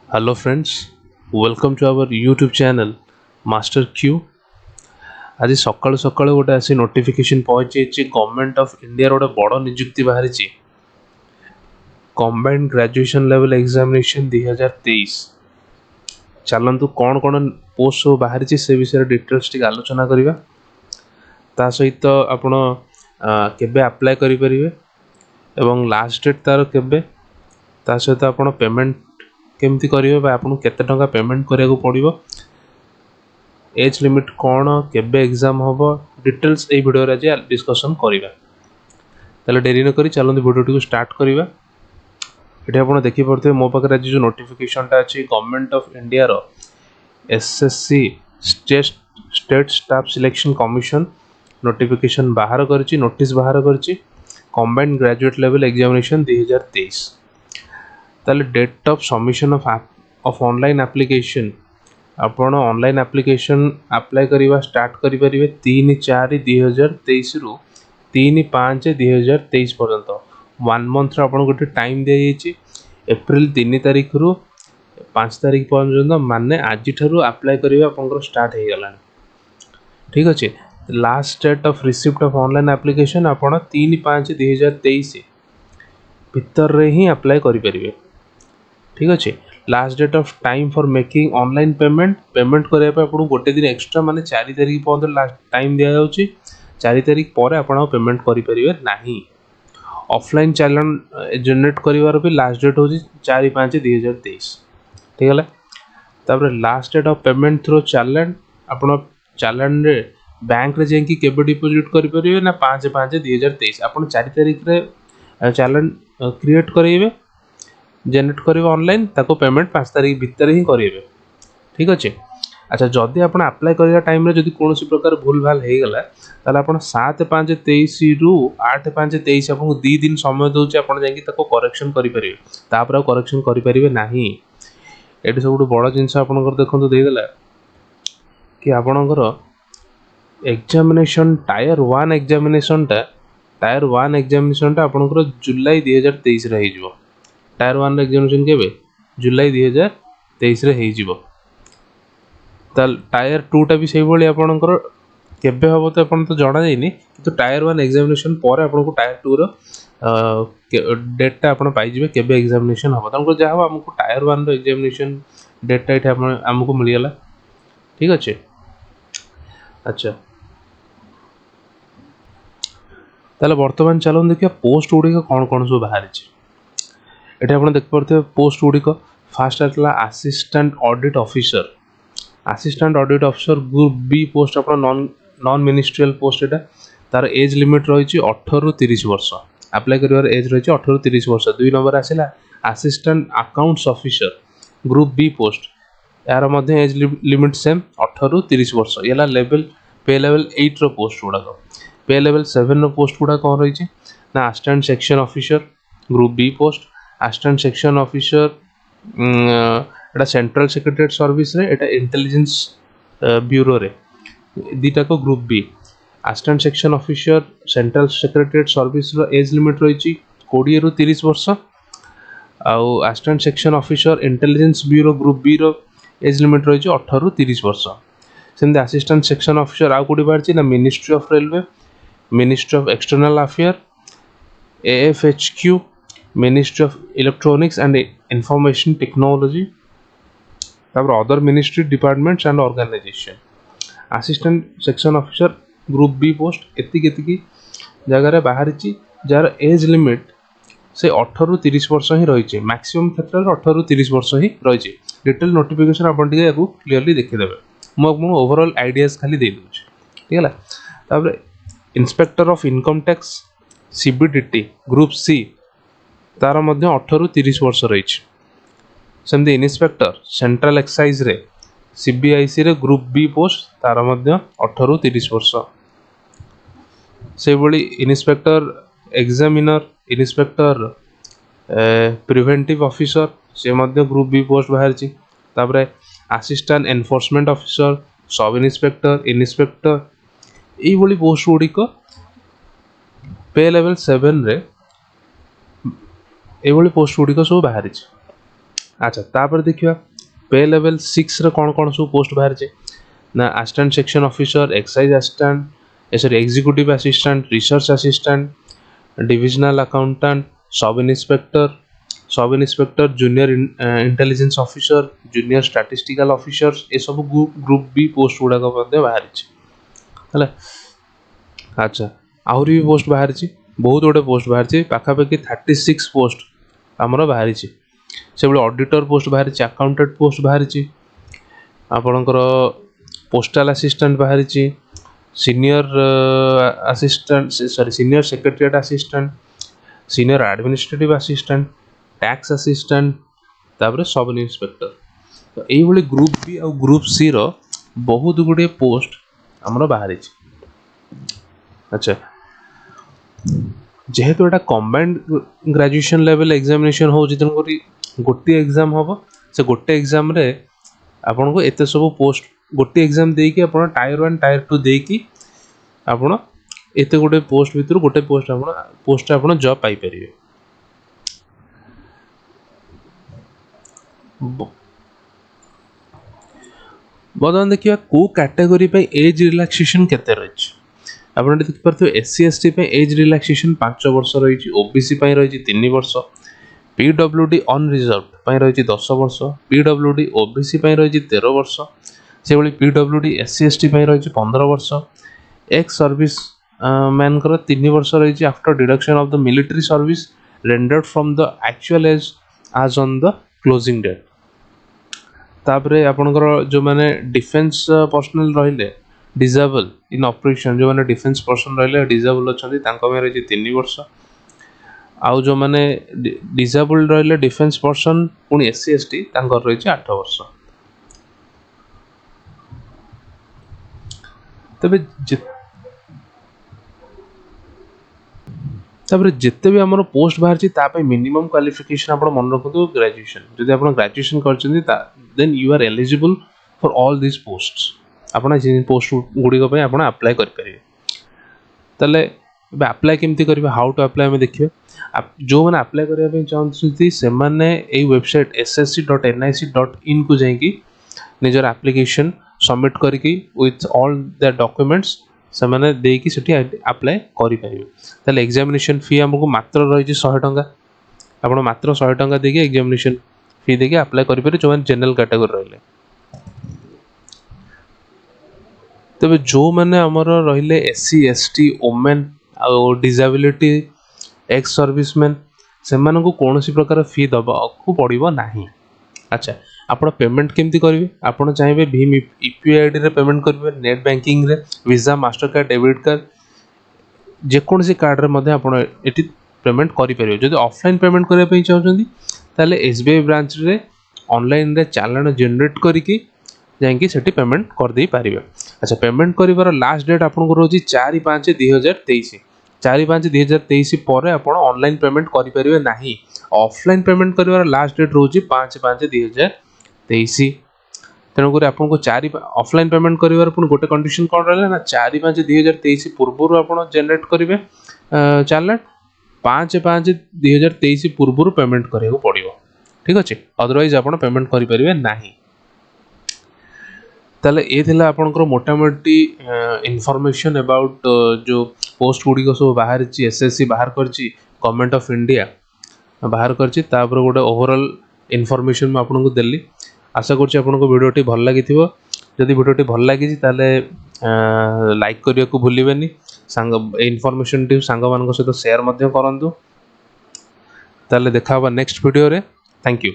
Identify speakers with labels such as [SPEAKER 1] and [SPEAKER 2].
[SPEAKER 1] Hello friends, welcome to our YouTube channel Master Q। आज सकाळु सकाळु गोटे आसी नोटिफिकेशन पहुंची गवर्नमेंट ऑफ इंडिया गोटे बड़ नियुक्ति बाहरी कंबाइंड ग्रेजुएशन लेवल एग्जामिनेशन 2023। चलतु कौन कौन पोस्ट सब बाहरी से विषय डिटेल्स टी आलोचना करवा ता सहित आपण केबे अप्लाई करि परिबे एवं लास्ट डेट तार केबे ता सहित आपण पेमेंट केमती करिवे आपन केते टंका पेमेंट करिया को पड़िबो एज लिमिट कौन केबे एग्जाम होबो डिटेल्स ए वीडियो रे आज डिस्कशन करिवा। ताले देरी न करी चलंतु वीडियो को स्टार्ट करिवा। एठी आपण देखि परथे मो पाकर आज जो नोटिफिकेशन टा अछि गवर्नमेंट ऑफ इंडिया रो SSC state staff selection commission notification बाहर करछि, नोटिस बाहर करछि कंबाइंड ग्रेजुएट लेवल एग्जामिनेशन 2023। ताले date of submission of online application आपण ऑनलाइन एप्लीकेशन अप्लाई करवा स्टार्ट करि परिबे 3/4/2023 रु 3/5/2023 पर्यंत 1 मंथ आपण गोटे टाइम दे जाइछि। एप्रिल 3 तारिख रु 5 तारिख पर्यंत माने आज ठारू अप्लाई करबा आपनकर स्टार्ट हे गला। ठीक अछि, last date of receipt of online application आपण 3/5/2023 भीतर रे ही अप्लाई करि परिबे। ठीक अच्छे, last date of time for making online payment करने आपको गोटे दिन एक्स्ट्रा माने 4 तारिख पर्यंत लास्ट टाइम दिया जाउची। 4 तारिख पर आपण पेमेंट करि परिबे नाही। ऑफलाइन चालान जनरेट करिवार भी लास्ट डेट होची 4/5/2023। ठीक है, तापर last date of payment through challan आपण चालान रे बैंक रे जेंकी केबे डिपॉजिट करि परिबे ना 5/5/2023 आपण 4 तारिख रे चालान क्रिएट करेइबे जनरेट करेंगे ऑनलाइन ताको पेमेंट 5 तारिख भितर ही करेंगे। ठीक अच्छे, अच्छा जदि आप अप्लाई करने टाइम जदि कौन प्रकार भूल भाल हो गला ताले आपण 7/5/23 रु 8/5/23 आपको 2 दिन समय दूचे आप करेक्शन करेंगे तापर करेक्शन करेंगे नहीं। ये सब बड़ जिनस आप देखो देदेला कि आपणकर एग्जामिनेशन टायर 1 एग्जामिनेशन टा आपणकर जुलाई 2023 रे हो। टायर 1 एग्जामिनेशन केबे जुलाई 2023 रे हेइ जिवो। ताल टायर 2 टा भी सही भली आपनकर केबे हबो तो आपन तो जणा जाइनी, किंतु टायर 1 एग्जामिनेशन पर आपन को टायर 2 रो डेट टा आपन पाइ जिवे केबे एग्जामिनेशन हबो। तनको जा हो हमको टायर 1 रो एग्जामिनेशन डेट टा इथे आपन हमको मिल गेला। ठीक अछि, अच्छा ताले वर्तमान चलन देखिया पोस्ट गुडी कोन कोन सो बाहर अछि। एठी आपण देख परथे पोस्ट गुडिक फास्ट आतला assistant audit officer. Assistant audit officer group B post आपण नॉन मिनिस्ट्रियल पोस्ट एटा। तार एज लिमिट रहिछि 18 रु 30 वर्ष। अप्लाई करिवार एज रहिछि 18 रु 30 वर्ष। 2 नंबर आसिला assistant accounts officer group B post, यार मध्ये एज लिमिट सेम 18 रु 30 वर्ष। येला लेवल पे लेवल 8 रो पोस्ट गुडा। पे लेवल 7 रो पोस्ट गुडा कोन रहिछि ना assistant section officer group B post, assistant section officer एटा सेंट्रल सेक्रेटरीट सर्विस रे, एटा इंटेलिजेंस ब्यूरो रे दीटा को group B. Assistant section officer central secretariat service रो एज लिमिट रहिछि 20 रु 30 वर्ष। आउ assistant section officer intelligence bureau group B रो एज लिमिट रहिछि 18 रु 30 वर्ष। सेंदे असिस्टेंट सेक्शन ऑफिसर आउ कोडी बारछि ना ministry of railway, ministry of external affair, AFHQ, ministry of electronics and information technology, तापर other ministry departments and organisation. Assistant section officer group B post एतिकी जगह रे बाहरिची जार एज लिमिट से 18 रु 30 वर्ष ही रहिछि। मैक्सिमम क्षेत्र रे 18 रु 30 वर्ष ही रहिछि। डिटेल नोटिफिकेशन आपण टिके याकू क्लियरली देखि देबे। मो ओवरऑल आइडियाज खाली दे दूछि। ठीक है, तापर inspector of income tax CBDT group C तार मध्य 18 रु 30 वर्ष रहिछि। सेमती इन्स्पेक्टर सेंट्रल एक्साइज रे सीबीआईसी रे ग्रुप बी पोस्ट तार मध्य 18 रु 30 वर्ष। से बड़ी inspector examiner, inspector preventive officer से मध्य ग्रुप बी पोस्ट बाहर छि। तापर assistant enforcement officer, sub inspector, inspector एई बड़ी पोस्ट गुडी को पे लेवल 7 रे एभली पोस्ट गुड़िक सब बाहरी। अच्छा तापर देखिए पे लेवल 6 रे कौन कौन सब पोस्ट बाहर छे ना assistant section officer excise assistant sorry executive assistant research assistant divisional accountant sub inspector junior intelligence officer junior statistical officer ये सब ग्रुप बी पोस्ट गुड़ाक बाहर है। अच्छा आहरी भी पोस्ट बाहर बहुत गुड़े पोस्ट बाहर पाखापाखि 36 पोस्ट आमर बाहरी से ऑडिटर पोस्ट बाहरी अकाउंटेंट पोस्ट बाहरी आपणकर पोस्टाल असिस्टेंट बाहरी senior assistant sorry senior secretariat assistant senior administrative assistant tax assistant तापर सब इंस्पेक्टर तो यही ग्रुप बी और ग्रुप सी रो बहुत गुड़े पोस्ट आमर बाहरी। अच्छा जेहेतु एटा कंबाइंड ग्रेजुएशन लेवल एग्जामिनेशन हो तेणुक गोटे एग्जाम हम से गोटे एग्जाम रे आपन को एते सब पोस्ट गोटे एग्जाम देकी आपन टायर 1 टायर 2 देकी आपन एते गोटे पोस्ट भीतर गोटे पोस्ट आपन जॉब पाई परिवे। बर्तमान देखिए को कैटेगरी पे एज रिलैक्सेशन केते रही आप देखिए एससी एसटी एज रिलैक्सेशन 5 वर्ष रही ओबीसी रही 3 वर्ष पीडब्ल्यूडी अनरिजर्व रही 10 वर्ष पीडब्ल्यूडी ओबीसी रही 13 वर्ष से पीडब्ल्यूडी एससी एसटी रही 15 वर्ष एक्स सर्विस मैन 3 वर्ष रही after deduction of the military service rendered from the actual as आज ऑन द क्लोजिंग डेट तापरे आपनकर जो माने डिफेंस पर्सनल रहिले डिजेबल इन ऑपरेशन जो माने डिफेंस पर्सन रहिले डिजेबल अछंती तांको में रही 3 वर्ष आउ जो माने डिजेबल रहिले डिफेंस पर्सन पुनी एससी एसटी तांकर रही 8 वर्ष। तबे जिते भी हमर पोस्ट बाहर ताप मिनिमम क्वालिफिकेशन आप मन रखु ग्रेजुएशन जदि आप ग्रेजुएशन कर then you are eligible for all this posts आपन पोस्ट गुड़िक आप अप्लाई करेंगे। ताले अप्लाई केमती करेंगे हाउ टू अप्लाई में देखिए जो मैंने अप्लाई करने चाहते से मैंने वेबसाइट ssc.nic.in को जाकि निजर एप्लिकेशन सबमिट करके विथ ऑल द डॉक्यूमेंट्स से मैंने देकी सेठी अप्लाई करि परिबे। ताले एग्जामिनेशन फी हमको मात्र रही 100 टंका आपण मात्र 100 टंका देके एग्जामिनेशन फी देके अप्लाई करि परिबे जो जनरल कैटेगरी रहले। तबे जो मैंने हमर रहिले एससी एसटी वुमेन आ डिसेबिलिटी एक्स सर्विसमैन से मानक कौन प्रकार फी दबा को पड़ो ना। अच्छा आपण पेमेंट केमती करेंगे आपड़ चाहिए भीम यूपीआईडी रे पेमेंट करेंगे नेट बैंकिंग रे Visa Mastercard debit card जेकोसी कार्ड रे मध्य आपण एटी पेमेंट करेंगे। जब ऑफलाइन पेमेंट करने चाहते ताले एसबीआई ब्रांच रे ऑनलाइन रे चालान जनरेट करके जाकि सेठी पेमेंट कर दे पारिबे। अच्छा पेमेंट करिवार लास्ट डेट आपन को रोजी 4/5/2023 4/5/2023 पर आप ऑनलाइन पेमेंट करि परिबे नाही। ऑफलाइन पेमेंट करिवार लास्ट डेट रोजी 5/5/2023 तेणुक आपन को 4 ऑफलाइन पेमेंट करिवार पुन गोटे कंडीशन कोन रहला ना 4/5/2023 पूर्वरु आपन जनरेट करिवे चालान 5/5/2023 पूर्वरु पेमेंट करियो पड़िबो ठीक अछि अदरवाइज आपन पेमेंट करि परिबे नाही। ताले ये थिला आपनकर मोटामोटी इनफॉरमेशन अबाउट जो पोस्ट गुड़िक सब बाहर एसएससी बाहर करची गवर्नमेंट ऑफ इंडिया बाहर करची तापर गोटे ओवरऑल इनफॉरमेशन मैं आपको देली। आशा करछि आपनको वीडियोटी भल लागिथिबो जदि वीडियोटी भल लागिछि ताले लाइक करिया को भूलिबेनी सांग इनफॉरमेशन टी सांग मानक सहित शेयर मध्य करंतु। ताले देखा नेक्स्ट वीडियो रे थैंक यू।